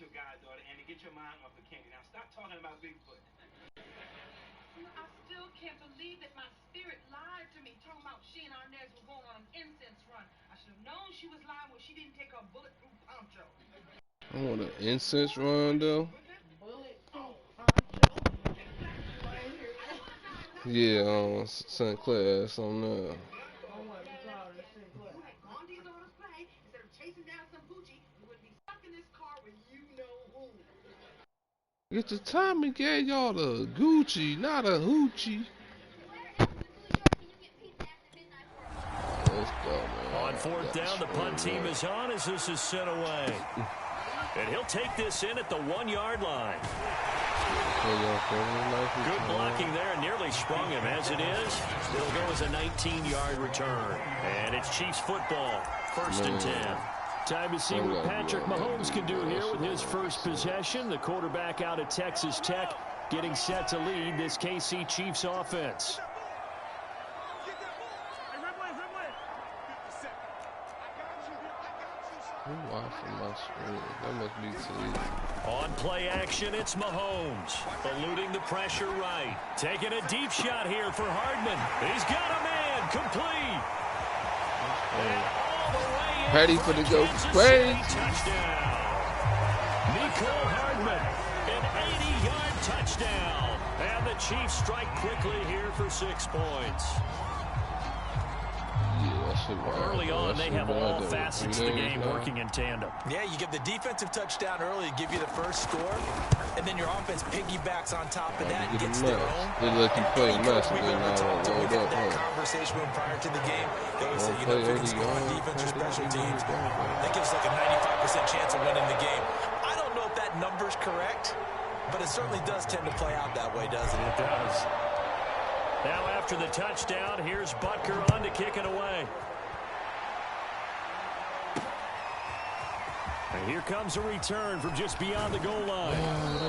your goddaughter and to get your mind off the candy. Now stop talking about Bigfoot. I still can't believe that my spirit lied to me, talking about she and Arnez were going on an incense run. I should have known she was lying when she didn't take her bulletproof poncho. I want an incense run though. Bulletproof poncho. Yeah, Sinclair, something else. Instead of chasing down some Gucci, you wouldn't be stuck in this car with you know who. Get the Tommy gave y'all the Gucci, not a hoochie. Let's go, man. On fourth down, the punt team is on as this is sent away. And he'll take this in at the 1-yard line. Good blocking there, nearly sprung him. As it is, it'll go as a 19-yard return. And it's Chiefs football, 1st and 10. Time to see what Patrick Mahomes can do here with his first possession. The quarterback out of Texas Tech getting set to lead this KC Chiefs offense. That must be TV. On play action, it's Mahomes. Eluding the pressure right. Taking a deep shot here for Hardman. He's got a man. Complete. And all the way in Ready for the go. Touchdown. Nicole Hardman. An 80-yard touchdown. And the Chiefs strike quickly here for 6 points. Early on, they have all facets of the game working in tandem. Yeah, you give the defensive touchdown early to give you the first score, and then your offense piggybacks on top of that and gets their own. They let you play mess and then We've had that conversation prior to the game. They always say, you know, if we can score on defense or special teams, that gives like a 95% chance of winning the game. I don't know if that number's correct, but it certainly does tend to play out that way, doesn't it? It does. Now after the touchdown, here's Butker on to kick it away. And here comes a return from just beyond the goal line.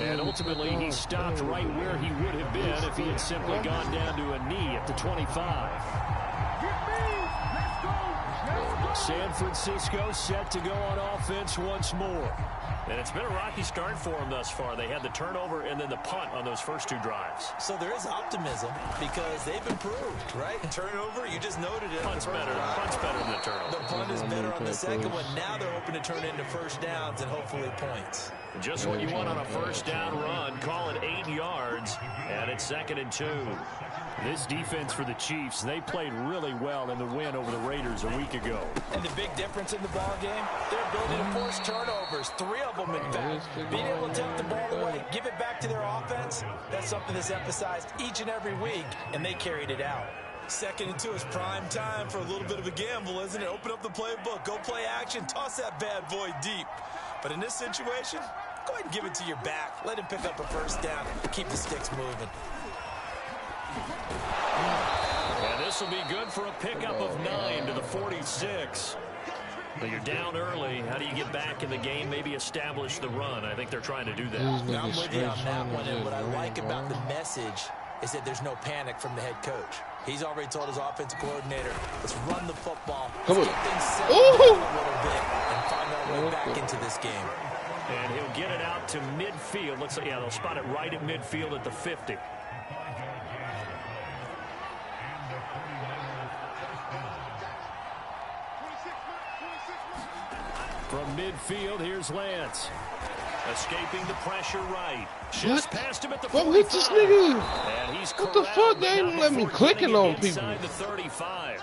And ultimately, he stopped right where he would have been if he had simply gone down to a knee at the 25. San Francisco set to go on offense once more. And it's been a rocky start for them thus far. They had the turnover and then the punt on those first 2 drives. So there is optimism because they've improved, right? Turnover, you just noted it. Punt's better. Punt's better than the turnover. The punt is better on the second one. Now they're hoping to turn into first downs and hopefully points. Just what you want on a first down run. Call it 8 yards, and it's 2nd and 2. This defense for the Chiefs, they played really well in the win over the Raiders a week ago. And the big difference in the ball game, their ability to force turnovers, 3 of them in fact. Being able to take the ball away, give it back to their offense, that's something that's emphasized each and every week, and they carried it out. 2nd and 2 is prime time for a little bit of a gamble, isn't it? Open up the playbook, go play action, toss that bad boy deep. But in this situation, go ahead and give it to your back. Let him pick up a first down, keep the sticks moving. And this will be good for a pickup of 9 to the 46. But you're down early. How do you get back in the game? Maybe establish the run. I think they're trying to do that. Now, I'm with you on that one, and what I like about the message is that there's no panic from the head coach. He's already told his offensive coordinator, let's run the football, let's get things settled down a little bit, and find our way back into this game. And he'll get it out to midfield. Looks like, yeah, they'll spot it right at midfield at the 50. From midfield, here's Lance. Escaping the pressure right. Just past him at the 45. What hit this nigga? And he's what the fuck? They ain't let me clicking on people. Inside the 35.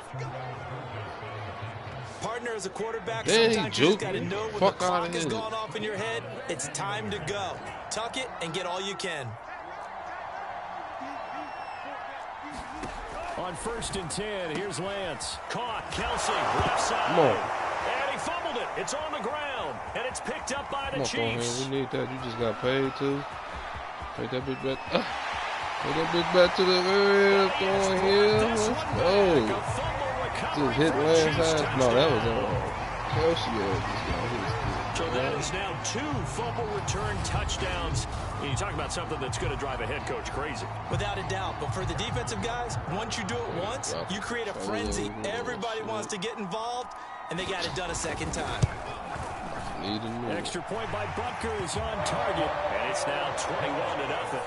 Partner, as a quarterback, Dang, sometimes you just got to know when fuck the clock has here. gone off in your head, it's time to go. Tuck it and get all you can. On 1st and 10, here's Lance. Caught, Kelsey, left side. Come on. And he fumbled it. It's on the ground, and it's picked up by the Chiefs. We need that. You just got paid too. Take that bitch back. Take that bitch back to the area. Going here. Let's go. Just hit Lance ass. No, that was on Kelsey. So that is now 2 fumble return touchdowns. And you talk about something that's going to drive a head coach crazy. Without a doubt. But for the defensive guys, once you do it once, you create a frenzy. Everybody wants to get involved, and they got it done a second time. Extra point by Butker is on target, and it's now 21-0.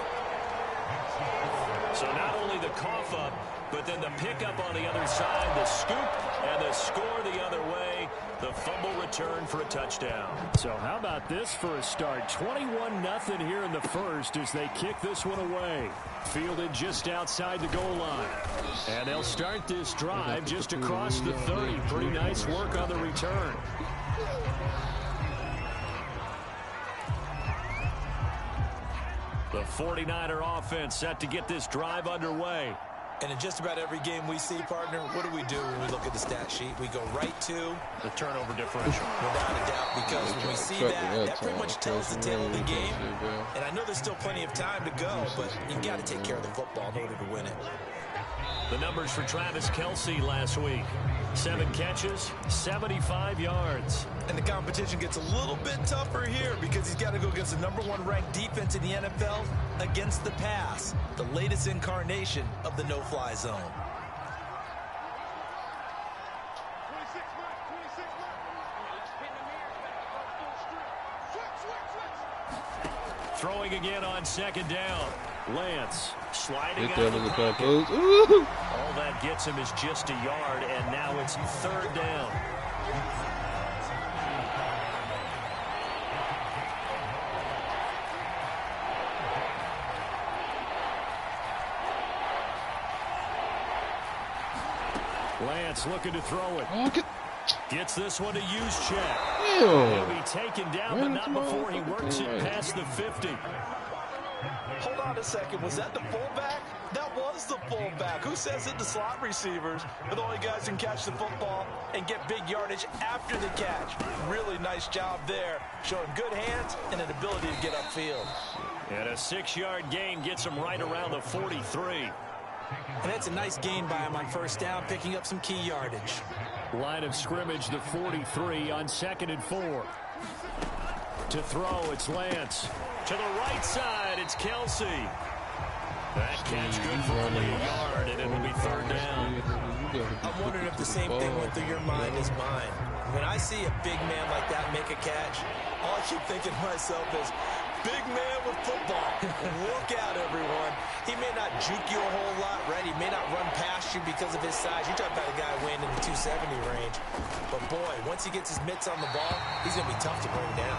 So not only the cough up, but then the pickup on the other side, the scoop, and the score the other way. The fumble return for a touchdown. So how about this for a start? 21-0 here in the first as they kick this one away. Fielded just outside the goal line. And they'll start this drive just across the 30. Pretty nice work on the return. The 49er offense set to get this drive underway. And in just about every game we see, partner, what do we do when we look at the stat sheet? We go right to the turnover differential. Without a doubt, because when we see that pretty much tells the tale of the game. And I know there's still plenty of time to go, but you've got to take care of the football in order to win it. The numbers for Travis Kelce last week. 7 catches, 75 yards. And the competition gets a little bit tougher here because he's got to go against the #1 ranked defense in the NFL against the pass, the latest incarnation of the no-fly zone. Throwing again on second down. Lance sliding out of the the pocket. All that gets him is just a yard, and now it's 3rd down. Lance looking to throw it. Gets this one to use check. He'll be taken down, but not before he works it past the 50. Hold on a second. Was that the fullback? That was the fullback. Who says that the slot receivers are the only guys who can catch the football and get big yardage after the catch? Really nice job there, showing good hands and an ability to get upfield. And a 6-yard gain gets him right around the 43. And that's a nice gain by him on 1st down, picking up some key yardage. Line of scrimmage, the 43 on 2nd and 4. To throw, it's Lance. To the right side, it's Kelce. That catch good for only a yard, and it will be 3rd down. I'm wondering if the same thing went through your mind as mine. When I see a big man like that make a catch, all I keep thinking to myself is, big man with football. Look out, everyone. He may not juke you a whole lot, right? He may not run past you because of his size. You're talking about a guy weighing in the 270 range. But, boy, once he gets his mitts on the ball, he's going to be tough to bring down.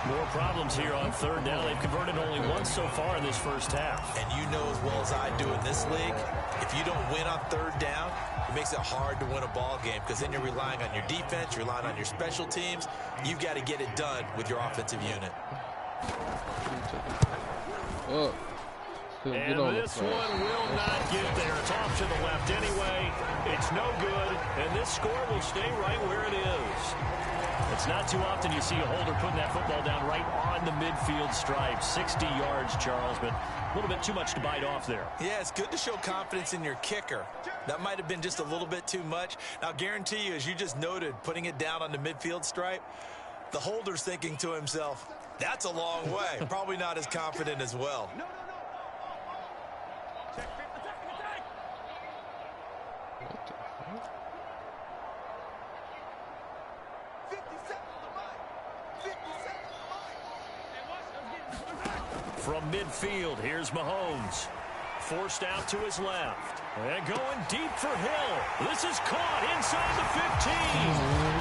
More problems here on 3rd down. They've converted only once so far in this first half. And you know as well as I do in this league, if you don't win on 3rd down, it makes it hard to win a ball game because then you're relying on your defense, you're relying on your special teams. You've got to get it done with your offensive unit. And this one will not get there. It's off to the left anyway. It's no good, and this score will stay right where it is. It's not too often you see a holder putting that football down right on the midfield stripe. 60 yards, Charles, but a little bit too much to bite off there. Yeah, it's good to show confidence in your kicker. That might have been just a little bit too much. Now, guarantee you, as you just noted, putting it down on the midfield stripe, the holder's thinking to himself, that's a long way. Probably not as confident as well. From midfield, here's Mahomes. Forced out to his left. And going deep for Hill. This is caught inside the 15.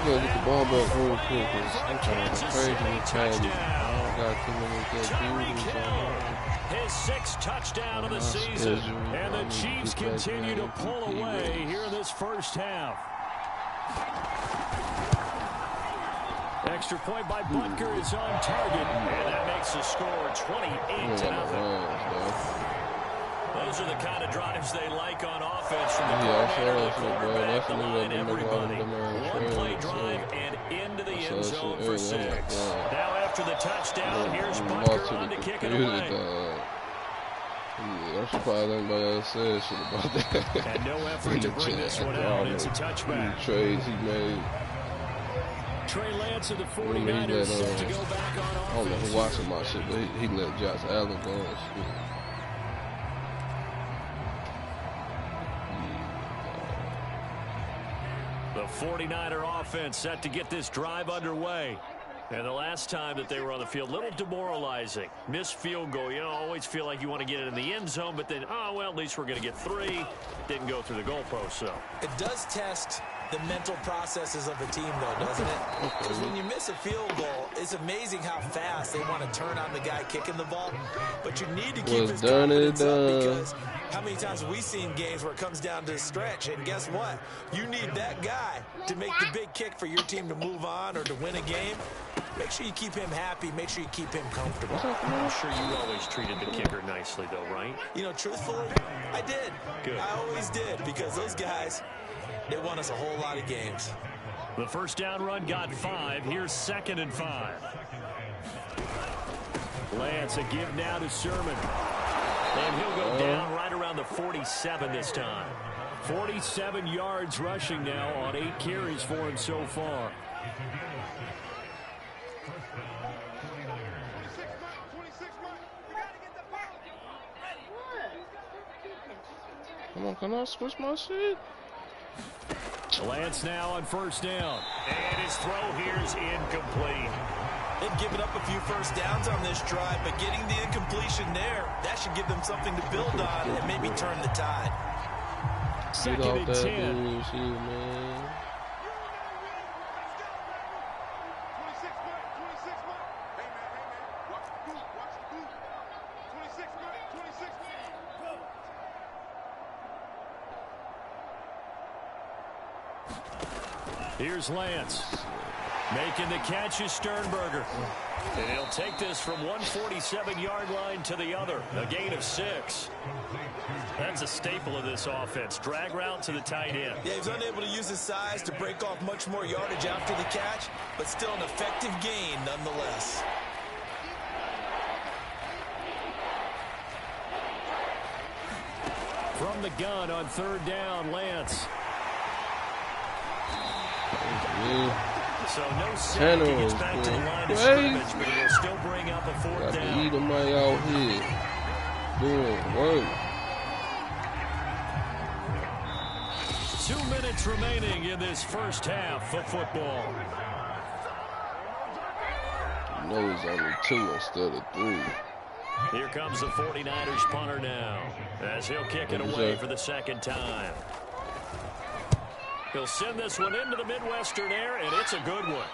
We gotta get the ball back real quick. I'm trying to Kansas crazy City with touchdown. got too many Tyreek Hill, his 6th touchdown of the season. And the Chiefs continue to pull away here in this first half. Extra point by Butker is on target, and that makes the score 28-0. Those are the kind of drives they like on offense from the coordinator, the quarterback, the line, everybody. One-play drive and into the end zone for 6. Now after the touchdown, here's Butker on to kick it away. I'm surprised anybody else said shit about that. And no effort to bring this one out. It's a touchback. Trades he made. Trey Lance of the 49ers set to go back on offense. I don't know who watching my shit, but he let Josh Allen go and shit. The 49er offense set to get this drive underway. And the last time that they were on the field, a little demoralizing. Missed field goal. You know, always feel like you want to get it in the end zone, but then, oh, well, at least we're going to get 3. Didn't go through the goalpost, so. It does test the mental processes of a team, though, doesn't it? Because when you miss a field goal, it's amazing how fast they want to turn on the guy kicking the ball. But you need to keep his confidence up, because how many times have we seen games where it comes down to a stretch, and guess what? You need that guy to make the big kick for your team to move on or to win a game. Make sure you keep him happy. Make sure you keep him comfortable. I'm sure you always treated the kicker nicely, though, right? You know, truthfully, I did. Good. I always did, because those guys, they won us a whole lot of games. The first down run got 5. Here's 2nd and 5. Lance, a give now to Sermon. And he'll go down right around the 47 this time. 47 yards rushing now on 8 carries for him so far. Come on, can I switch my shit? Lance now on first down. And his throw here is incomplete. They've given up a few first downs on this drive, but getting the incompletion there, that should give them something to build on and maybe turn the tide. 2nd and 10. Bullshit, man. Here's Lance. Making the catch is Sternberger. And he'll take this from 147-yard line to the other. A gain of 6. That's a staple of this offense. Drag route to the tight end. Yeah, he's unable to use his size to break off much more yardage after the catch, but still an effective gain nonetheless. From the gun on 3rd down, Lance. So no sack. He gets back to the line of scrimmage, but he'll still bring up a 4th down. Eat them out here. Doing work. 2 minutes remaining in this first half of football. You know it's only 2 instead of 3. Here comes the 49ers punter now, as he'll kick it away for the 2nd time. He'll send this one into the Midwestern air, and it's a good one.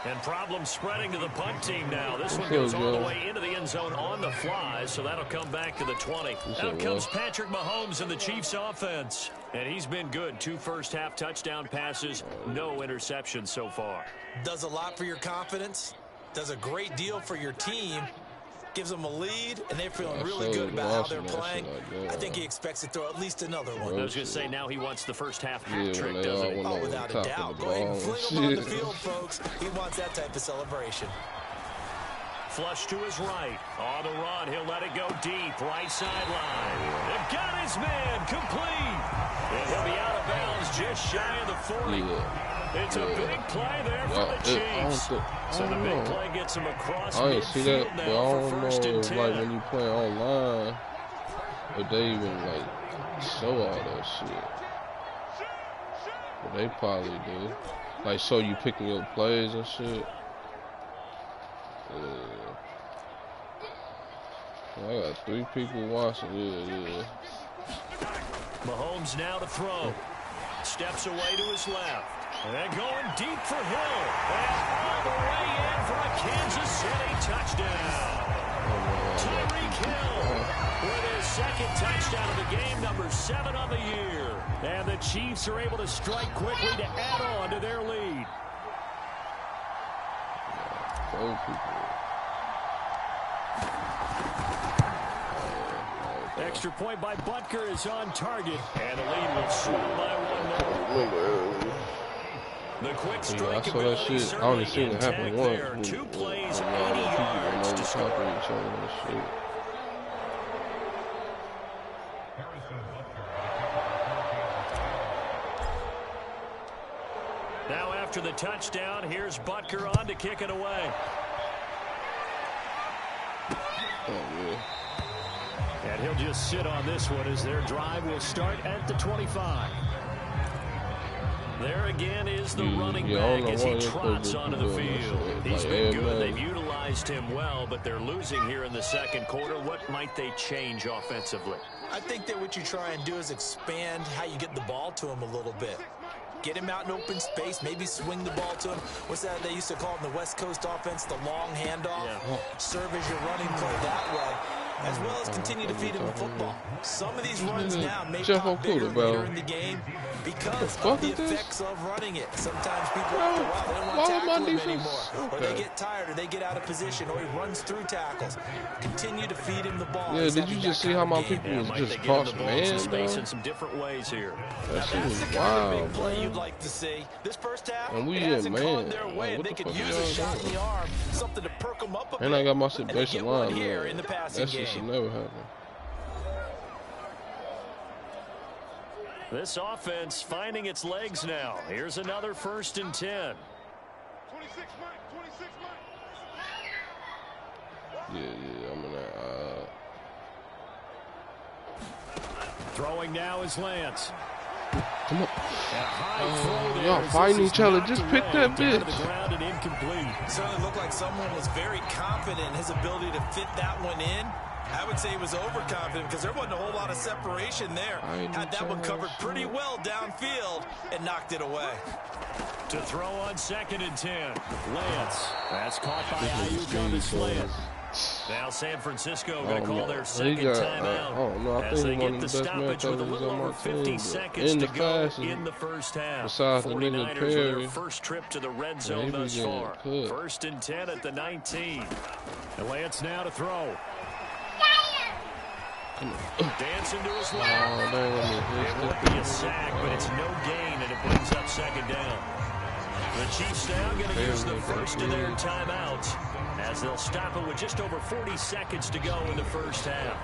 And problems spreading to the punt team now. This one goes all the way into the end zone on the fly, so that'll come back to the 20. Out comes Patrick Mahomes in the Chiefs offense. And he's been good. 2 first-half touchdown passes, no interceptions so far. Does a lot for your confidence. Does a great deal for your team. Gives them a lead, and they're feeling really good about how they're playing. I think he expects to throw at least another one. I was going to say, now he wants the first half hat trick, doesn't he? Oh, without a doubt. Go ahead and fling him on the field, folks. He wants that type of celebration. Flush to his right. On the run, he'll let it go deep. Right sideline. They've got his man complete. And he'll be out of bounds just shy of the 40. It's a big play there for the Chiefs. So the big play gets him across midfield now for 1st and 10. Like when you play online, but they even like show all that shit. But they probably do. Like show you picking up plays and shit. I got 3 people watching. Yeah. Mahomes now to throw. Steps away to his left. And going deep for Hill. And all the way in for a Kansas City touchdown. Tyreek Hill with his 2nd touchdown of the game, number 7 on the year. And the Chiefs are able to strike quickly to add on to their lead. Extra point by Butker is on target. And the lead will swell by 1 more. The quick strike ability certainly intact there. 2 plays, 80 yards to score. Now after the touchdown, here's Butker on to kick it away. And he'll just sit on this one as their drive will start at the 25. There again is the running back as he trots onto the field. He's been good. They've utilized him well, but they're losing here in the second quarter. What might they change offensively? I think that what you try and do is expand how you get the ball to him a little bit. Get him out in open space, maybe swing the ball to him. What's that they used to call in the West Coast offense, the long handoff? Yeah. Serve as your running play that way, as well as continue to feed him the football. Some of these runs now may pop bigger later in the game because of the effects of running it. Sometimes people after a while, they don't want to tackle him anymore. Or they get tired, or they get out of position, or he runs through tackles. Continue to feed him the ball. Yeah, did you just see how my people was just crossing man, space in some different ways here? That shit was wild, bro. You'd like to see this first half, and we it hasn't gone their way, and they could use a shot in the arm, something to perk them up a bit. And I got my shit based on line, here in the passing that shit should never happen. This offense finding its legs now. Here's another 1st and 10. 26 Mike, 26 Mike. Yeah, I'm in that. Throwing now is Lance. Come on. Y'all fighting each other. Just pick that bitch. It certainly looked like someone was very confident in his ability to fit that one in. I would say he was overconfident because there wasn't a whole lot of separation there. Had that one covered pretty well downfield and knocked it away. To throw on 2nd and 10. Lance. That's caught by Ayuk on the slant. Now San Francisco going to call their second timeout as they get the stoppage with a little over 50 seconds to go in the first half. 49ers with their first trip to the red zone thus far. 1st and 10 at the 19. And Lance now to throw. Dancing to his left. It would be a sack, but it's no gain, and it brings up 2nd down. The Chiefs now going to use the first of their timeouts as they'll stop it with just over 40 seconds to go in the first half.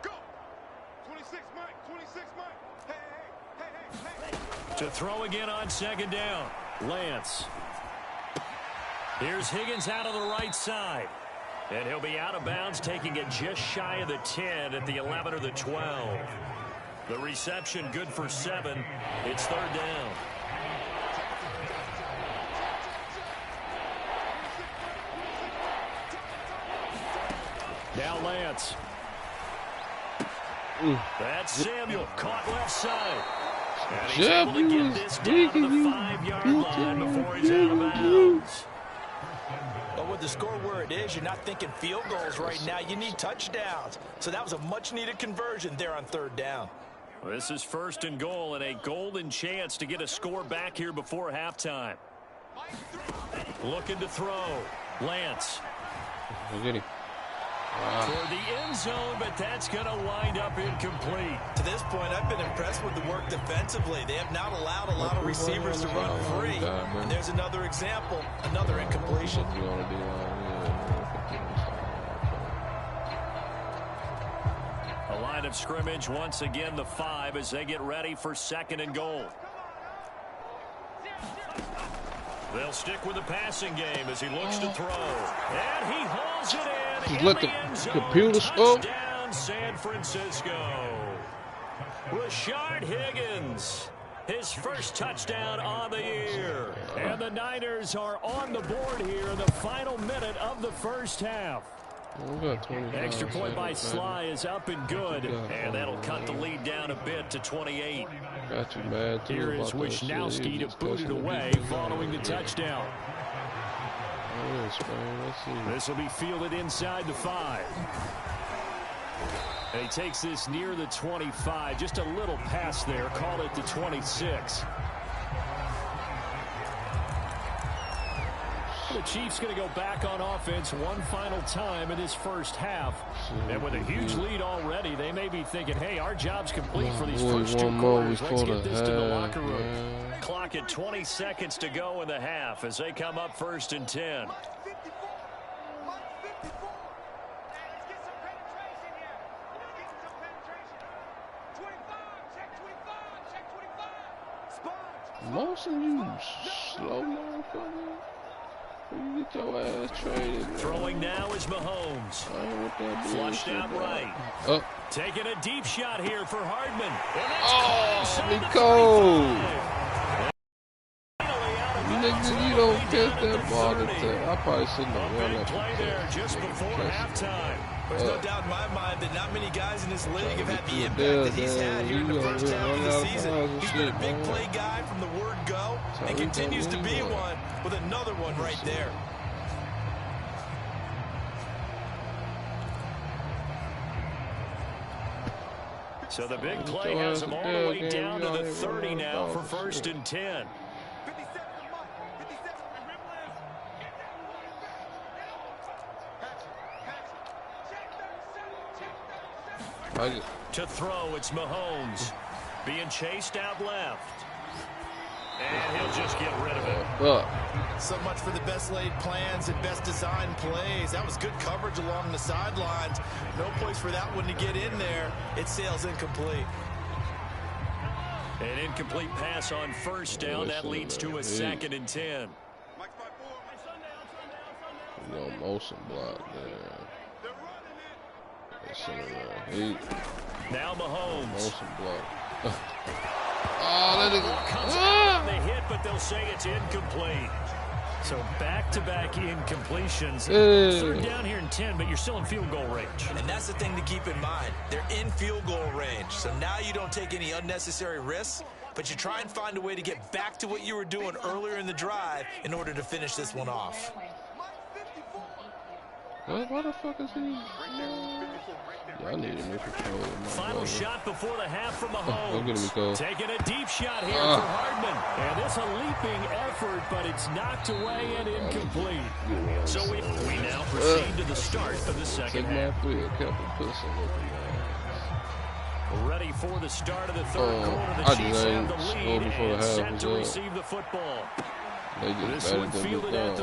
Go. 26 Mike, 26 Mike. Hey. To throw again on 2nd down. Lance. Here's Higgins out of the right side. And he'll be out of bounds, taking it just shy of the 10 at the 11 or the 12. The reception good for 7. It's 3rd down. Now Lance. That's Samuel, caught left side. And he's able to get this down to the 5-yard line before he's out of bounds. But with the score where it is, you're not thinking field goals right now. You need touchdowns. So that was a much-needed conversion there on 3rd down. This is 1st and goal and a golden chance to get a score back here before halftime. Looking to throw. Lance. For the end zone, but that's going to wind up incomplete. To this point, I've been impressed with the work defensively. They have not allowed a lot of receivers to run free. And there's another example, another incompletion. A line of scrimmage, once again the 5 as they get ready for 2nd and goal. They'll stick with the passing game as he looks to throw. And he hauls it in. Just let the computer score. Touchdown, San Francisco. Rashard Higgins, his first touchdown on the year. And the Niners are on the board here in the final minute of the first half. Extra point by Sly is up and good, and that'll cut the lead down a bit to 28. Got you mad too. Here is Wisnowski to boot it away following the touchdown. This will be fielded inside the 5. And he takes this near the 25, just a little pass there, call it the 26. The Chiefs going to go back on offense one final time in this first half. And with a huge lead already, they may be thinking, hey, our job's complete for these first 2 quarters. Let's get this to the locker room. Clock at 20 seconds to go in the half as they come up 1st and 10. Motion, you slow motherfucker. You get your ass traded, man. Throwing now is Mahomes. Flushed out right. Oh. Taking a deep shot here for Hardman. Oh, Nicole. You don't catch that ball to tell. I probably shouldn't have run that play there just before halftime. There's no doubt in my mind that not many guys in this league have had the impact that he's had here in the first half of the season. He's been a big play guy from the word go and continues to be one with another one right there. So the big play has him all the way down to the 30 now for 1st and 10. To throw, it's Mahomes. Being chased out left. And he'll just get rid of it. So much for the best laid plans and best designed plays. That was good coverage along the sidelines. No place for that one to get in there. It sails incomplete. An incomplete pass on 1st down. That leads to a 2nd and 10. No motion block there. Now Mahomes. Motion block. Oh, that comes out on the hit, but they'll say it's incomplete. So back-to-back incompletions. 3rd down here in 10, but you're still in field goal range. And that's the thing to keep in mind. They're in field goal range. So now you don't take any unnecessary risks, but you try and find a way to get back to what you were doing earlier in the drive in order to finish this one off. Why the fuck is he? Yeah, I need a new control. Final shot before the half from Mahomes. Don't get him, Nicole. Taking a deep shot here for Hardman. And this a leaping effort, but it's knocked away and incomplete. So we now proceed to the start of the second half. Ready for the start of the 3rd quarter. The Chiefs have the lead and set to receive the football. They just batted them down.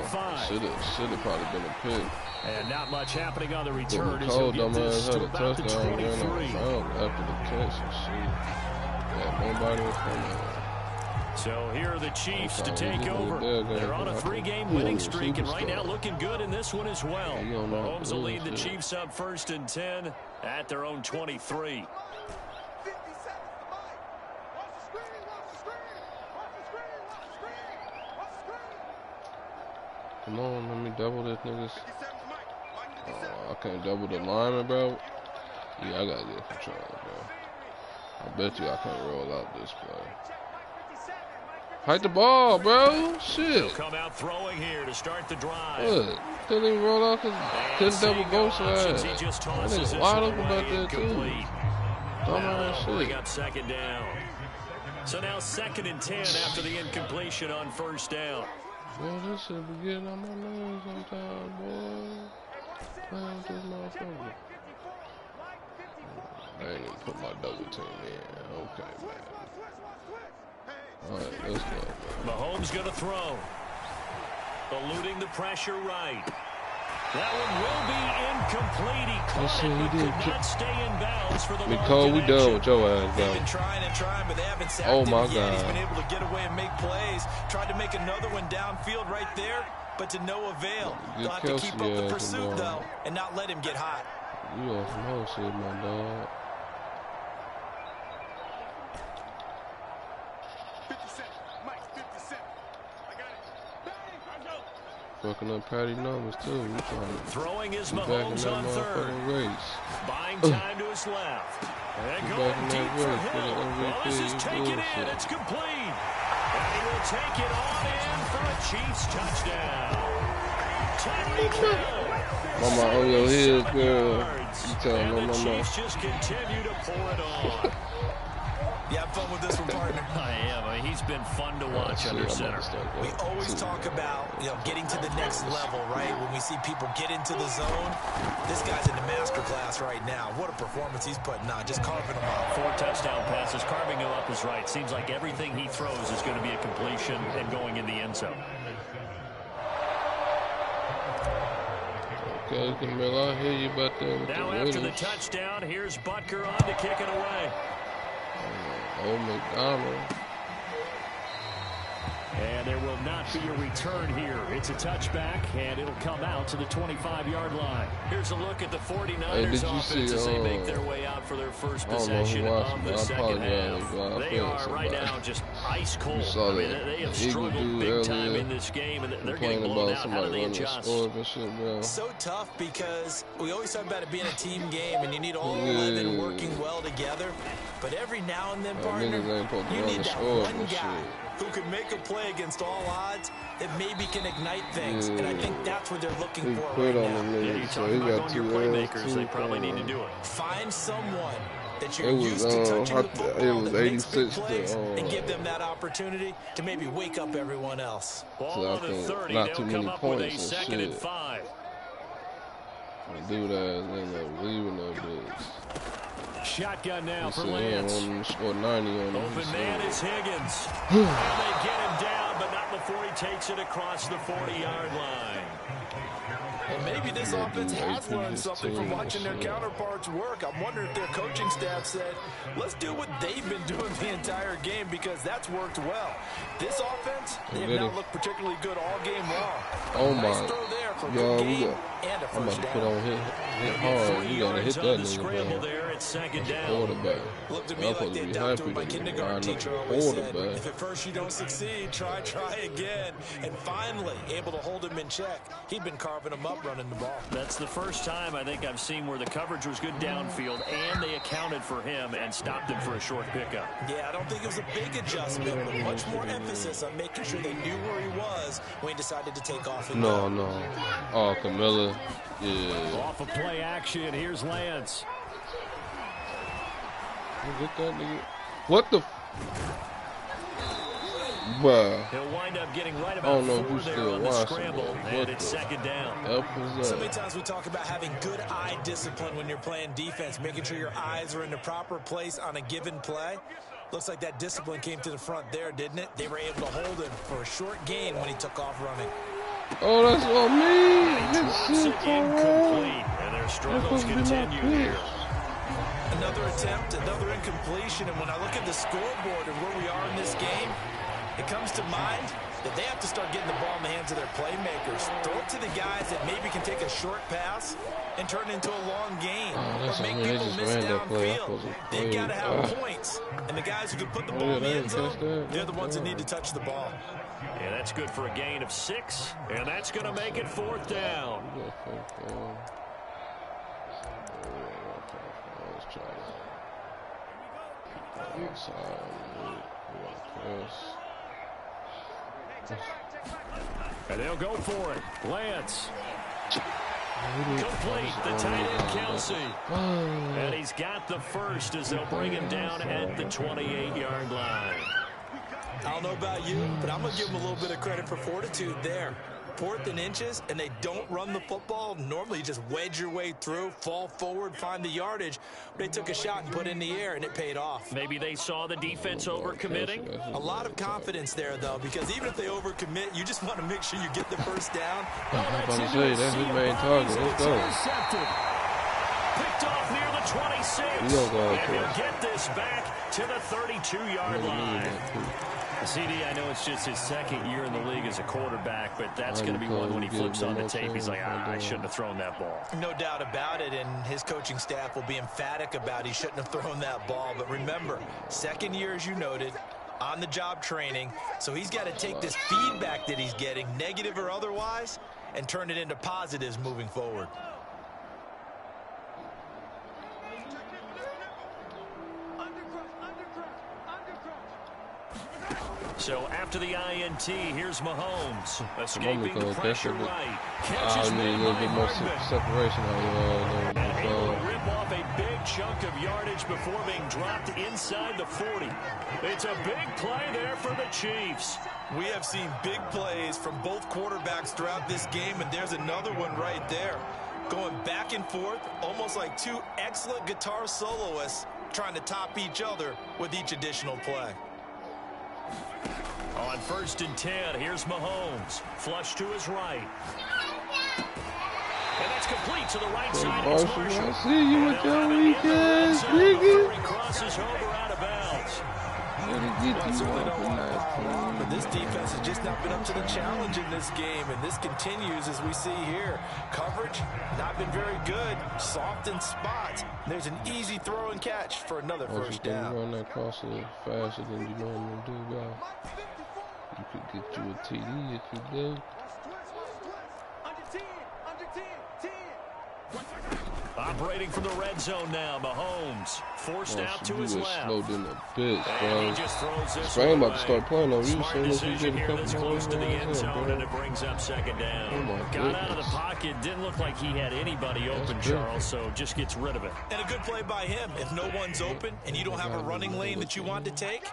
Should have probably been a pick. And not much happening on the return as Nicole he'll get this to about the 23. After the catch and shit. Yeah, nobody was coming. So here are the Chiefs to take over. They're on a 3-game winning streak, and right now looking good in this one as well. Mahomes will lead the Chiefs up 1st and 10 at their own 23. Come on, let me double this niggas. Oh, I can't double the lineman, bro. Yeah, I gotta get control, bro. I bet you I can't roll out this play. Hike the ball, bro. Shit. He'll come out throwing here to start the drive. What? Couldn't even roll out because couldn't double both sides. He just I tosses think wide open about that too. Dumbass shit. We got 2nd down. So now 2nd and 10 after the incompletion on 1st down. Boy, this shit be getting on my nerves sometimes, boy. Playing with this motherfucker. I ain't even put my double team in. Okay, man. Alright, let's go, man. Mahomes gonna throw. Eluding the pressure right. That one will be incomplete. He caught it, but could not stay in bounds for the Nicole, we done with your ass, They've been trying and trying, but they haven't sacked him yet. God. He's been able to get away and make plays. Tried to make another one downfield right there, but to no avail. They'll have to keep up the pursuit, though, and not let him get hot. You on some whole shit, my dog. 57, Mike, 57. I got it. Bang, go. Fucking up Patty numbers, too. We trying to throwing is Mahomes on 3rd. Race. Buying time to his left. And going deep for Hill. Well, this is taken in. It's complete. And he will take it on in for a Chiefs touchdown. Tyreek Hill. Mama on your heels, girl. You telling and no the mama. Chiefs just continue to pour it on. You have fun with this one, partner. I am. I mean, he's been fun to watch under center. We always talk about, getting to the next level, right? When we see people get into the zone, this guy's in the master class right now. What a performance he's putting on, just carving them up. 4 touchdown passes, carving him up is right. Seems like everything he throws is going to be a completion and going in the end zone. Okay, Camille, I hear you about that. Now after the touchdown, here's Butker on to kick it away. Oh, McDonald. And there will not be a return here. It's a touchback, and it'll come out to the 25-yard line. Here's a look at the 49ers offense as they make their way out for their first possession of the second half. They are right now just ice cold. I mean, they have struggled big time in this game, and they're getting blown out. How do they adjust? So tough because we always talk about it being a team game, and you need all 11 working well together. But every now and then, partner, you need that one guy who can make a play against all odds that maybe can ignite things. And I think that's what they're looking for right now. Yeah, you talk about on your playmakers, they probably need to do it. Find someone that you're used to touching the football that makes big plays and give them that opportunity to maybe wake up everyone else. Ball on the 30, they'll come up with a 2nd and 5. Do that and then leaving those bigs. Shotgun now for Lance. Score 90 on Open man is Higgins. And they get him down, but not before he takes it across the 40-yard line. And maybe this offense has learned something from watching their counterparts work. I'm wondering if their coaching staff said, let's do what they've been doing the entire game because that's worked well. This offense, they have not looked particularly good all game long. Oh, nice my. throw there for Yo, good gain and a I'm about first to down. put on hit hard. You got to hit that nigga, man. There at 2nd down. Quarterback. Looked to me like the doctor my kindergarten teacher always said, quarterback. if at first you don't succeed, try again. And finally, able to hold him in check. He'd been carving him up running the ball. That's the first time I think I've seen where the coverage was good downfield and they accounted for him and stopped him for a short pickup. Yeah, I don't think it was a big adjustment, but much more emphasis on making sure they knew where he was when he decided to take off and go. No. Oh, Camilla. Yeah. Off of play action, here's Lance. Get that nigga. What the? Bruh. He'll wind up getting right I about don't know 4 who's there still on the watching, scramble, man. and it's 2nd down. So many times we talk about having good eye discipline when you're playing defense, making sure your eyes are in the proper place on a given play. Looks like that discipline came to the front there, didn't it? They were able to hold him for a short gain when he took off running. Oh, that's on me. Drops it incomplete, and their struggles continue here. Another attempt, another incompletion, and when I look at the scoreboard and where we are in this game, it comes to mind that they have to start getting the ball in the hands of their playmakers. Throw it to the guys that maybe can take a short pass and turn it into a long gain or make people miss downfield. They've got to have points, and the guys who can put the ball in the end zone, they're the ones that need to touch the ball. Yeah, that's good for a gain of 6, and that's going to make it 4th down. And they'll go for it. Lance. Complete. The tight end, Kelsey. And he's got the first as they'll bring him down at the 28-yard line. I don't know about you, but I'm going to give them a little bit of credit for fortitude there. 4th and inches, and they don't run the football. Normally, you just wedge your way through, fall forward, find the yardage. They took a shot and put it in the air, and it paid off. Maybe they saw the defense overcommitting. A lot of confidence there, though, because even if they overcommit, you just want to make sure you get the first down. I'm about to say, that's his main target. Let's go. Picked off near the 26. And he'll get this back to the 32-yard line. CD, I know it's just his 2nd year in the league as a quarterback, but that's going to be one when he flips on the tape. He's like, I shouldn't have thrown that ball. No doubt about it, and his coaching staff will be emphatic about he shouldn't have thrown that ball. But remember, 2nd year, as you noted, on-the-job training, so he's got to take this feedback that he's getting, negative or otherwise, and turn it into positives moving forward. So after the INT, here's Mahomes, escaping the pressure right. I need a little bit more separation. And able to rip off a big chunk of yardage before being dropped inside the 40. It's a big play there for the Chiefs. We have seen big plays from both quarterbacks throughout this game, and there's another one right there. Going back and forth, almost like two excellent guitar soloists trying to top each other with each additional play. On 1st and 10, here's Mahomes. Flush to his right. And that's complete to the right side. It's Marshall. I see you with your weekend, nigga. He crosses over out of bounds. Well, I certainly don't want to pile on, but this defense has just not been up to the challenge in this game, and this continues as we see here. Coverage, not been very good, soft in spots. There's an easy throw and catch for another first down. You run that crosser faster than you normally do, bro. You could get you a TD if you do. Under 10, under 10, 10. Operating from the red zone now, Mahomes forced out to his left. Slowed in a bit, bro. And he just throws this Spain away. about to start playing on you. Smart decision here this close to the end zone, and it brings up second down. Got out of the pocket, didn't look like he had anybody open, Charles, so just gets rid of it. And a good play by him. If no one's open and you don't have a running lane that you want to take,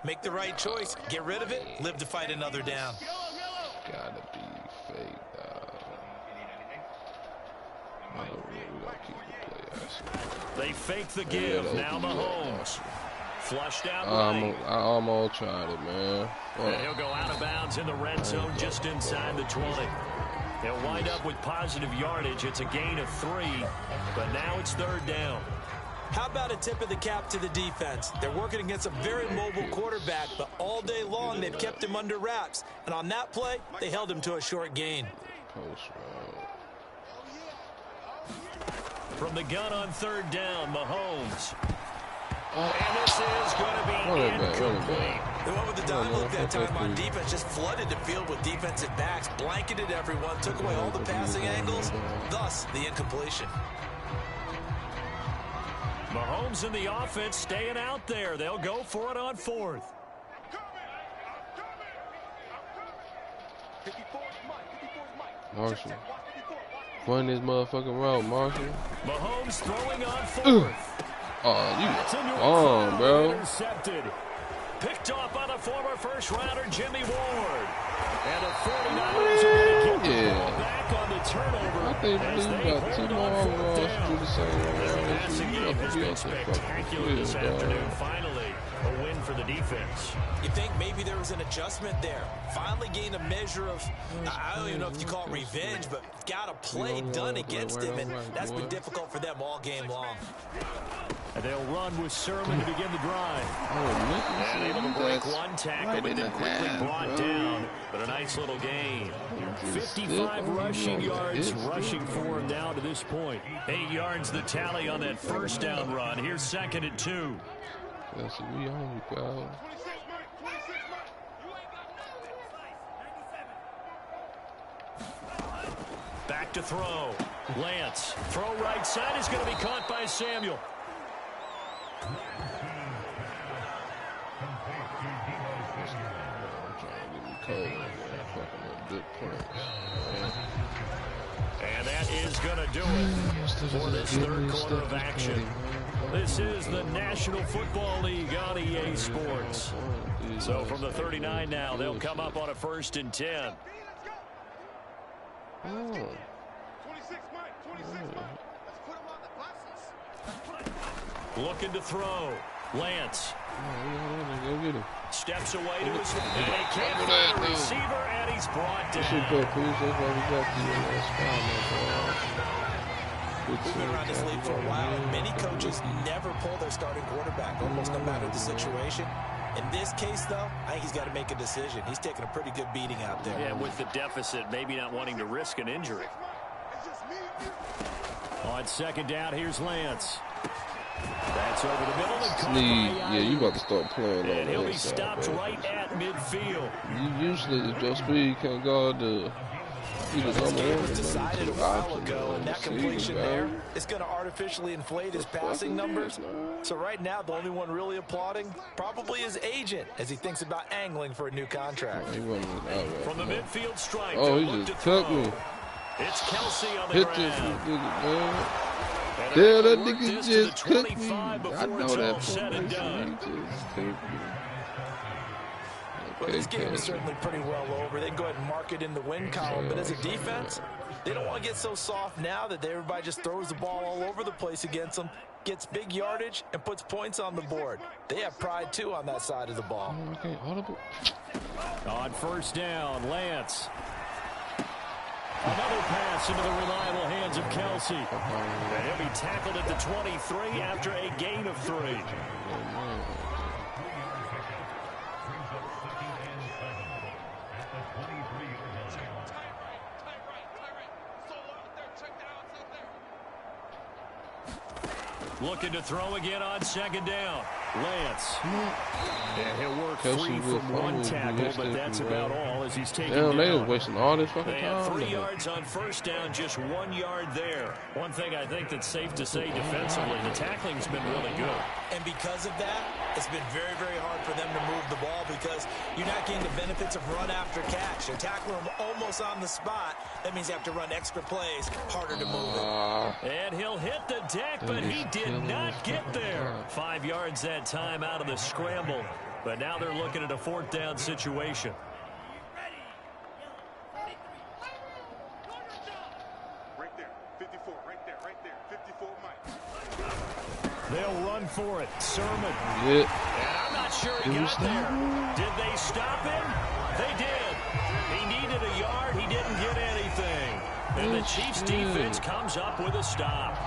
make the right choice. Get rid of it, live to fight another down. Gotta be fake, dog. I don't really keep the play. They fake the give. Now Mahomes. Flushed out right. I almost tried it, man. And he'll go out of bounds in the red zone just inside the 20. He'll wind up with positive yardage. It's a gain of 3, but now it's third down. How about a tip of the cap to the defense? They're working against a very mobile quarterback, but all day long they've kept him under wraps. And on that play, they held him to a short gain. Post route. From the gun on third down, Mahomes. And this is going to be incomplete. They went with the dime look that time on defense, just flooded the field with defensive backs, blanketed everyone, took away all the passing angles, thus the incompletion. Mahomes and the offense staying out there. They'll go for it on fourth. Marshall. Run this motherfucking route, Marshall. Mahomes throwing on fourth. Oh, you bro. Intercepted. Picked off by the former first-rounder Jimmy Ward. And the 49ers are going to get the ball back on the turnover. I think we got 2 more overalls to do the same. The passing game has been spectacular this afternoon. Finally, a win for the defense. You think maybe there was an adjustment there. Finally gained a measure of, I don't even know if you call it revenge, but got a play done against him, and that's been difficult for them all game long. And they'll run with Sermon to begin the drive. And able to break one tackle, but then quickly brought down. But a nice little gain. 55 rushing yards, rushing for him now to this point. 8 yards the tally on that first down run. Here's second and 2. That's we on you, bro. Back to throw. Lance. Throw right side is going to be caught by Samuel. And that is going to do it for this third quarter of action. This is the National Football League on EA Sports. So from the 39 now, they'll come up on a 1st and 10. Looking to throw. Lance. Steps away to his left. And he can't find a receiver, and he's brought down. We've been around this league for a while, and many coaches never pull their starting quarterback, almost no matter the situation. In this case, though, I think he's got to make a decision. He's taking a pretty good beating out there. Yeah, with the deficit, maybe not wanting to risk an injury. On second down, here's Lance. That's over the middle and caught by yeah, you about to start playing on and he'll be inside, stopped bro. right at midfield. You usually, if your speed can't guard the This game was decided a while ago, and that completion there is going to artificially inflate his passing numbers. So right now, the only one really applauding probably his agent as he thinks about angling for a new contract. From the midfield stripe. Oh, he just took me. It's Kelsey on the Hit ground. this nigga, man. Yeah, that nigga just took me. I know that said and done. He just took me. Well, this game is certainly pretty well over. They can go ahead and mark it in the win column, but as a defense, they don't want to get so soft now that everybody just throws the ball all over the place against them, gets big yardage, and puts points on the board. They have pride, too, on that side of the ball. Okay, audible. On first down, Lance. Another pass into the reliable hands of Kelsey. And he'll be tackled at the 23 after a gain of 3. Looking to throw again on second down. Lance. And he'll work free from one tackle, but that's about all as he's taken down. They was wasting all this fucking They time. had 3 yards on first down, just 1 yard there. One thing I think that's safe to say defensively, the tackling's been really good. And because of that, it's been very, very hard for them to move the ball because you're not getting the benefits of run after catch. They're tackling them almost on the spot. That means you have to run extra plays, harder to move it. And he'll hit the deck, but he did not get there. 5 yards that time out of the scramble. But now they're looking at a 4th down situation. Right there. 54. Right there. 54 Mike. They'll run for it. Sermon. Yeah. And I'm not sure he got there. Did they stop him? They did. He needed a yard. He didn't get anything. And the Chiefs defense comes up with a stop.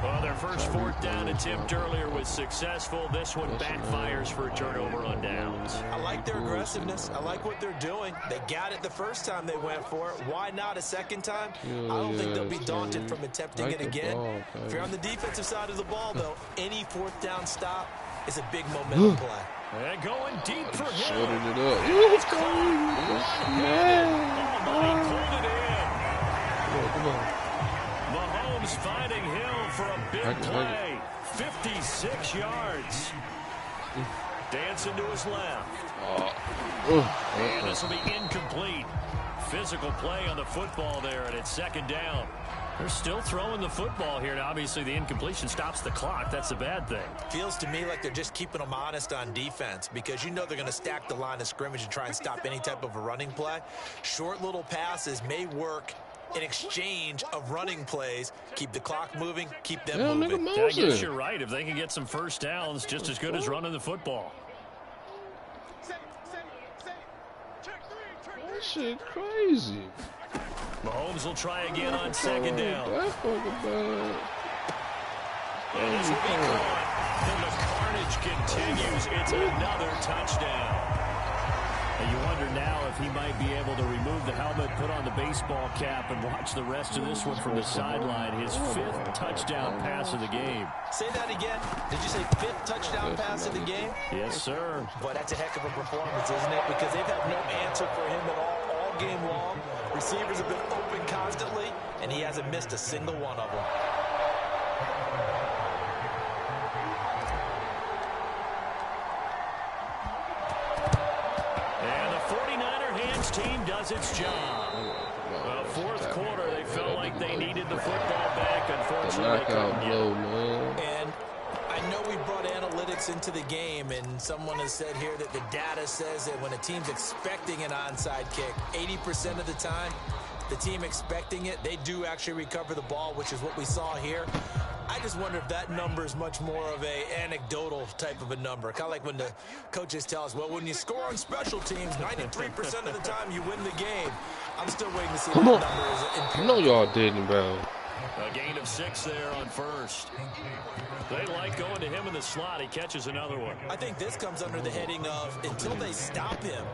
Well, their first 4th down attempt earlier was successful. This one backfires for a turnover on downs. I like their aggressiveness. I like what they're doing. They got it the first time they went for it. Why not a second time? I don't think they'll be daunted from attempting it again. If you're on the defensive side of the ball, though, any 4th down stop is a big momentum play. And going deep for him. Shorted it up. It's he pulled it in. Come on. Mahomes finding Hill for a big play. 56 yards. Dancing to his left. And this will be incomplete. Physical play on the football there, and it's 2nd down. They're still throwing the football here, and obviously the incompletion stops the clock. That's a bad thing. Feels to me like they're just keeping them honest on defense because you know they're going to stack the line of scrimmage and try and stop any type of a running play. Short little passes may work in exchange of running plays. Keep the clock moving, keep them moving. I guess you're right. If they can get some first downs, just as good as running the football. That shit crazy. Mahomes will try again on 2nd down. That's fucking bad. And this will be caught. And the carnage continues. It's another touchdown. And you wonder now if he might be able to remove the helmet, put on the baseball cap, and watch the rest of this one from the sideline. His 5th touchdown pass of the game. Say that again. Did you say 5th touchdown pass of the game? Yes, sir. Boy, that's a heck of a performance, isn't it? Because they've had no answer for him at all game long. Receivers have been open constantly, and he hasn't missed a single one of them. And the 49er hands team does its job. Well, 4th quarter, they felt like they needed the football back. Unfortunately, they couldn't get it. And I know we brought analytics into the game, and someone has said here that the data says that when a team's expecting an onside kick, 80% of the time, the team expecting it, they do actually recover the ball, which is what we saw here. I just wonder if that number is much more of a anecdotal type of a number. Kind of like when the coaches tell us, well, when you score on special teams, 93% of the time you win the game. I'm still waiting to see what the number is. I know y'all didn't, bro. A gain of 6 there on first. They like going to him in the slot. He catches another one. I think this comes under the heading of until they stop him,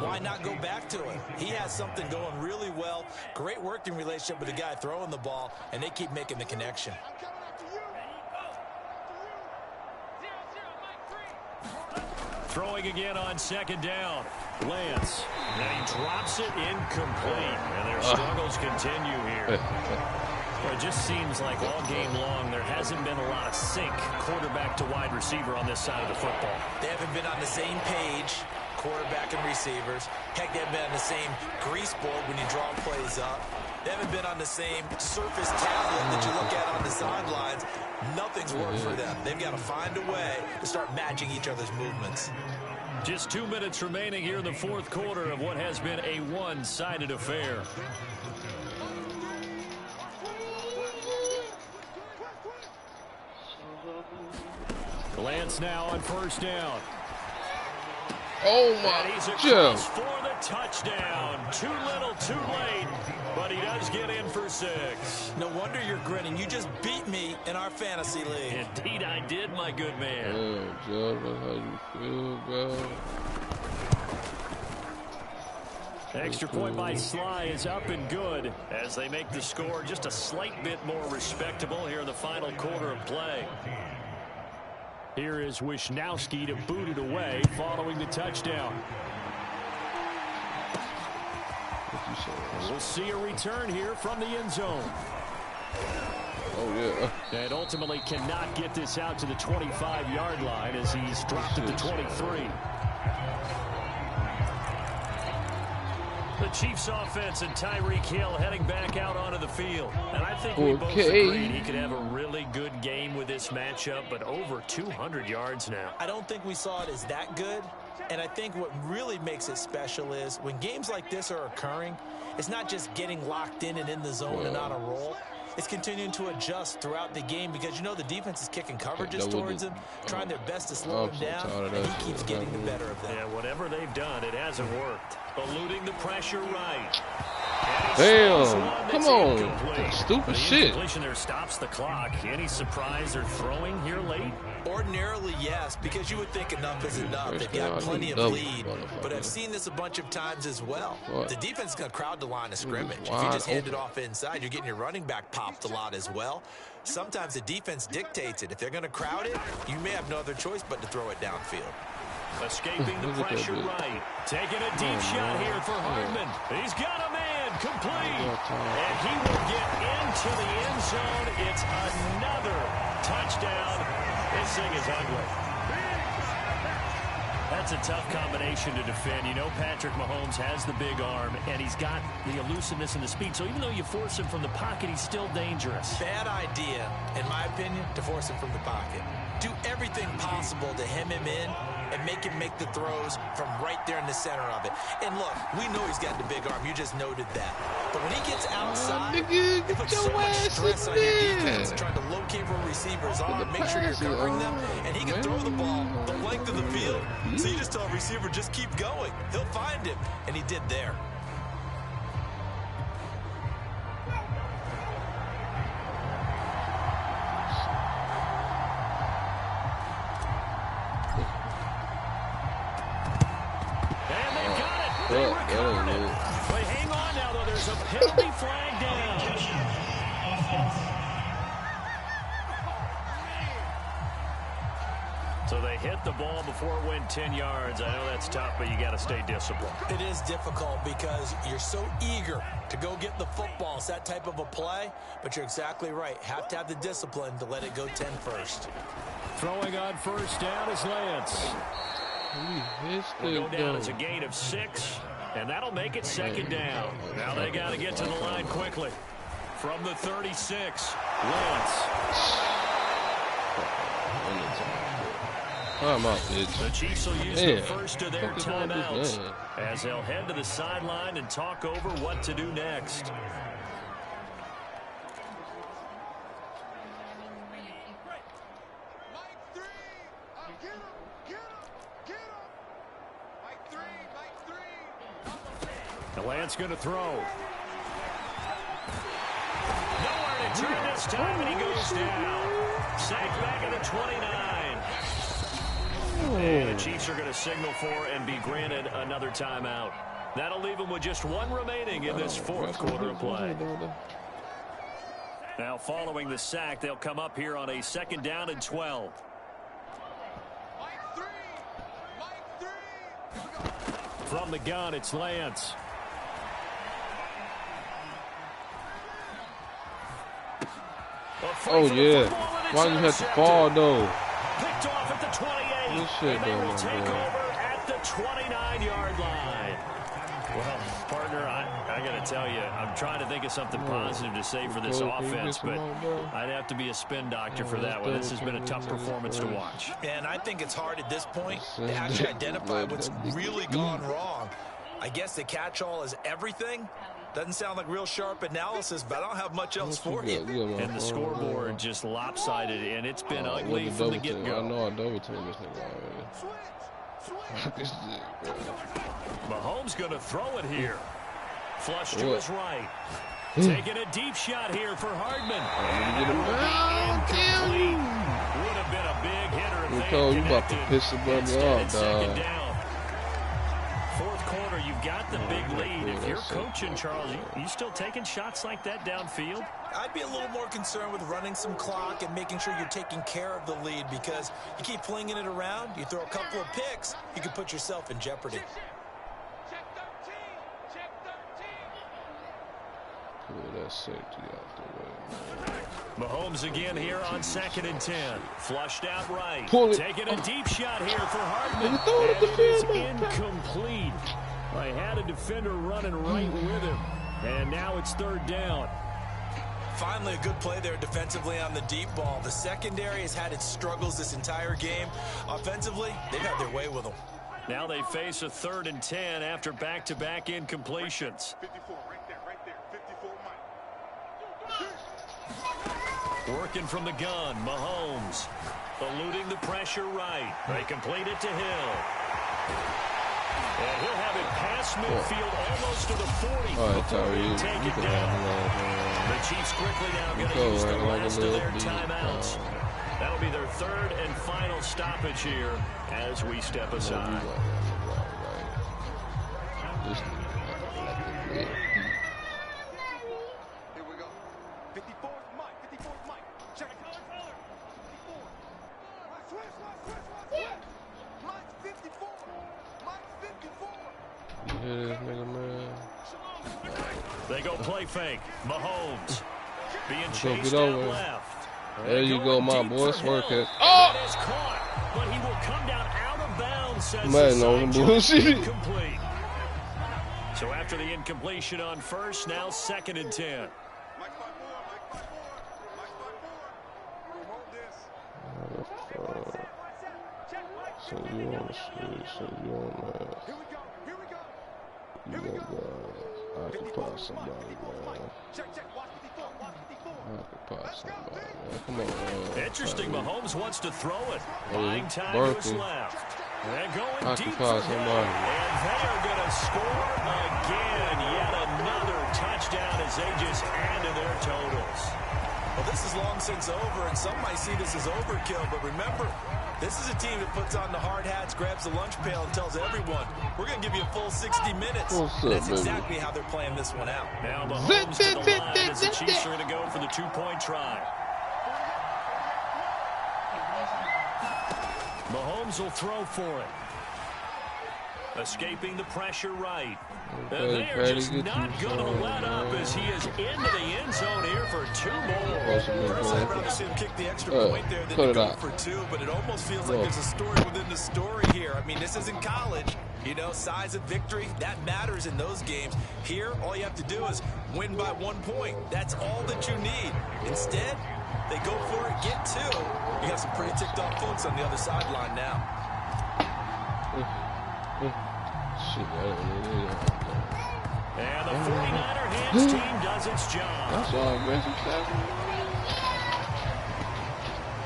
why not go back to it? He has something going really well. Great working relationship with the guy throwing the ball, and they keep making the connection. Throwing again on 2nd down. Lance. And he drops it incomplete. And their struggles continue here. Well, it just seems like all game long there hasn't been a lot of sync quarterback to wide receiver on this side of the football. They haven't been on the same page, quarterback and receivers. Heck, they haven't been on the same grease board when you draw plays up. They haven't been on the same surface tablet that you look at on the sidelines. Nothing's worked for them. They've got to find a way to start matching each other's movements. Just 2 minutes remaining here in the 4th quarter of what has been a one-sided affair. Lance now on 1st down. Oh my God. He's across for the touchdown. Too little, too late, but he does get in for 6. No wonder you're grinning. You just beat me in our fantasy league. Indeed I did, my good man. Yeah, Joe, that's how you feel, bro. Extra point by Sly is up and good as they make the score just a slight bit more respectable here in the final quarter of play. Here is Wisnowski to boot it away following the touchdown. We'll see a return here from the end zone. Oh, yeah. And ultimately cannot get this out to the 25-yard line as he's dropped at the 23. The Chiefs offense and Tyreek Hill heading back out onto the field. And I think we both agreed he could have a really good game with this matchup, but over 200 yards now. I don't think we saw it as that good. And I think what really makes it special is when games like this are occurring, it's not just getting locked in and in the zone and on a roll. It's continuing to adjust throughout the game because, you know, the defense is kicking coverages towards him, trying their best to slow him down, and he keeps getting the better of them. Yeah, whatever they've done, it hasn't worked. Eluding the pressure right. Damn, come on. Stupid shit. Completion there stops the clock. Any surprise they're throwing here late? Ordinarily, yes, because you would think enough is enough. They've got plenty of lead, but I've seen this a bunch of times as well. The defense is going to crowd the line of scrimmage. If you just hand it off inside, you're getting your running back popped a lot as well. Sometimes the defense dictates it. If they're going to crowd it, you may have no other choice but to throw it downfield. Escaping the pressure right. Taking a deep shot here for Hardman. He's got a man complete. And he will get into the end zone. It's another touchdown. This thing is ugly. That's a tough combination to defend. You know Patrick Mahomes has the big arm, and he's got the elusiveness and the speed. So even though you force him from the pocket, he's still dangerous. Bad idea, in my opinion, to force him from the pocket. Do everything possible to hem him in and make him make the throws from right there in the center of it. And look, we know he's got the big arm. You just noted that. But when he gets outside, it puts so much stress on your defense trying to locate where receivers are, make sure you're covering them, and he can throw the ball the length of the field. So you just tell a receiver, just keep going. He'll find him, and he did there. But hang on now, though. There's a penalty flag down. So they hit the ball before it went 10 yards. I know that's tough, but you got to stay disciplined. It is difficult because you're so eager to go get the football. It's that type of a play, but you're exactly right. Have to have the discipline to let it go 10 first. Throwing on first down is Lance. Will go down as a gain of 6, and that'll make it second down. Now they got to get to the line quickly. From the 36, Lance. The Chiefs will use the first of their timeouts as they'll head to the sideline and talk over what to do next. Lance going to throw. Nowhere to turn this time, and he goes down. Sacked back at the 29. And the Chiefs are going to signal for and be granted another timeout. That'll leave them with just one remaining in this fourth quarter of play. Now following the sack, they'll come up here on a second down and 12. From the gun, it's Lance. Oh, yeah. Why you have to fall, though? Picked off at the 28. This shit, and they will take over at the 29-yard line. Well, partner, I got to tell you, I'm trying to think of something positive to say for this offense, but I'd have to be a spin doctor for that one. This has been a tough performance to watch. And I think it's hard at this point to actually identify what's really gone wrong. I guess the catch-all is everything. Doesn't sound like real sharp analysis, but I don't have much else for you. And the scoreboard just lopsided, and it's been ugly from the get-go. I know I double-teamed this nigga already. Mahomes going to throw it here. Flush to his right. Taking a deep shot here for Hardman. Incomplete. Would have been a big hitter if they had you about to piss the brother off, dog. 4th quarter, you've got the big lead. If you're coaching, Charles, you still taking shots like that downfield? I'd be a little more concerned with running some clock and making sure you're taking care of the lead, because you keep flinging it around, you throw a couple of picks, you can put yourself in jeopardy. Check 13. Check 13. Pull that safety out the way, man. Mahomes again here on 2nd and 10. Flushed out right. Pull it. Taking a deep shot here for Hardman. throw it And at it the is field, incomplete. I had a defender running right with him. And now it's 3rd down. Finally, a good play there defensively on the deep ball. The secondary has had its struggles this entire game. Offensively, they've had their way with them. Now they face a 3rd and 10 after back-to-back incompletions. 54, right there, 54, Mike. Working from the gun, Mahomes. Eluding the pressure right. They complete it to Hill. And he'll have it past midfield almost to the 40 before being taken down. The Chiefs quickly now going to use the last of their timeouts. That'll be their 3rd and final stoppage here as we step aside. Here we go. 54 is Mike. 54 is Mike. Check it. 54. Switch. Mike's 54. Mike's 54. You hear this nigga, man? They go play fake. Mahomes being Go chased get out over. left. There you go, my boy. Work it. Oh! That is caught, but he will come down out of bounds. Says Man, no bullshit. Incomplete. So after the incompletion on 1st, now 2nd and 10. Mike 5-4. Mike 5-4. We'll hold this. So you on the street, so you on that. Here we go. You gonna occupy somebody, man. Check. Watch 54. Occupy somebody, man. Come on, man. Interesting. Mahomes wants to throw it. Oh, Buying time to his Berkeley. left. And going deep Occupy for somebody. Hill. And they are going to score again. Yet another touchdown as they just add to their totals. Well, this is long since over, and some might see this as overkill, but remember, this is a team that puts on the hard hats, grabs the lunch pail, and tells everyone, we're going to give you a full 60 minutes. What's up, That's baby? exactly how they're playing this one out. Now Mahomes to the line as the Chiefs are going to go for the 2-point try. Mahomes will throw for it. Escaping the pressure right. And they are just not going to let up as he is into the end zone here for 2 more. Personally, I'd rather see him kick the extra point there than to go for 2, but it almost feels like there's a story within the story here. I mean, this isn't college. You know, size of victory, that matters in those games. Here, all you have to do is win by 1 point. That's all that you need. Instead, they go for it, get 2. You got some pretty ticked off folks on the other sideline now. Shit, and the 49er hands team does its job. That's all aggressive stuff.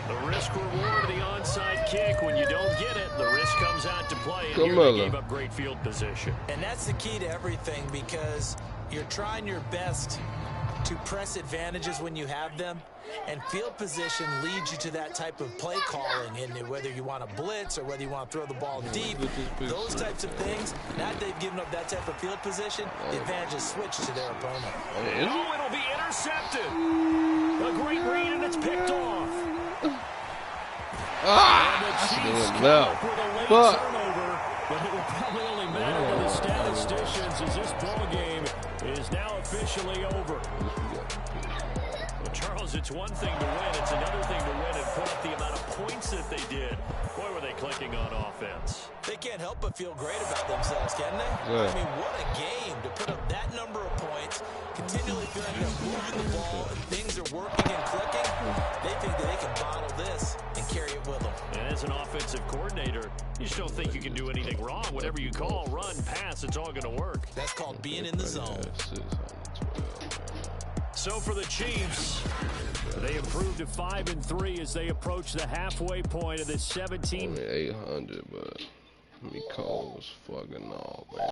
The risk reward of the onside kick. When you don't get it, the risk comes out to play. And here they gave up great field position. And that's the key to everything, because you're trying your best to press advantages when you have them, and field position leads you to that type of play calling, and whether you want to blitz or whether you want to throw the ball deep, those types of things. Now that they've given up that type of field position, the advantage is switched to their opponent. Oh, it'll be intercepted. A great read, and it's picked off. And the Chiefs come up with a late turnover, but it will probably only matter to the statisticians as this ball game is now officially over. Well, Charles, it's one thing to win. It's another thing to win and put up the amount of points that they did. Boy, were they clicking on offense. They can't help but feel great about themselves, can they? Yeah. I mean, what a game to put up that number of points, continually feeling they're moving the ball, and things are working and clicking. They think that they can bottle this and carry it with them. And as an offensive coordinator, you just don't think you can do anything wrong. Whatever you call, run, pass, it's all going to work. That's called being in the zone. So for the Chiefs, they improved to 5-3 as they approach the halfway point of this 17. 800, but me cold was fucking all, man.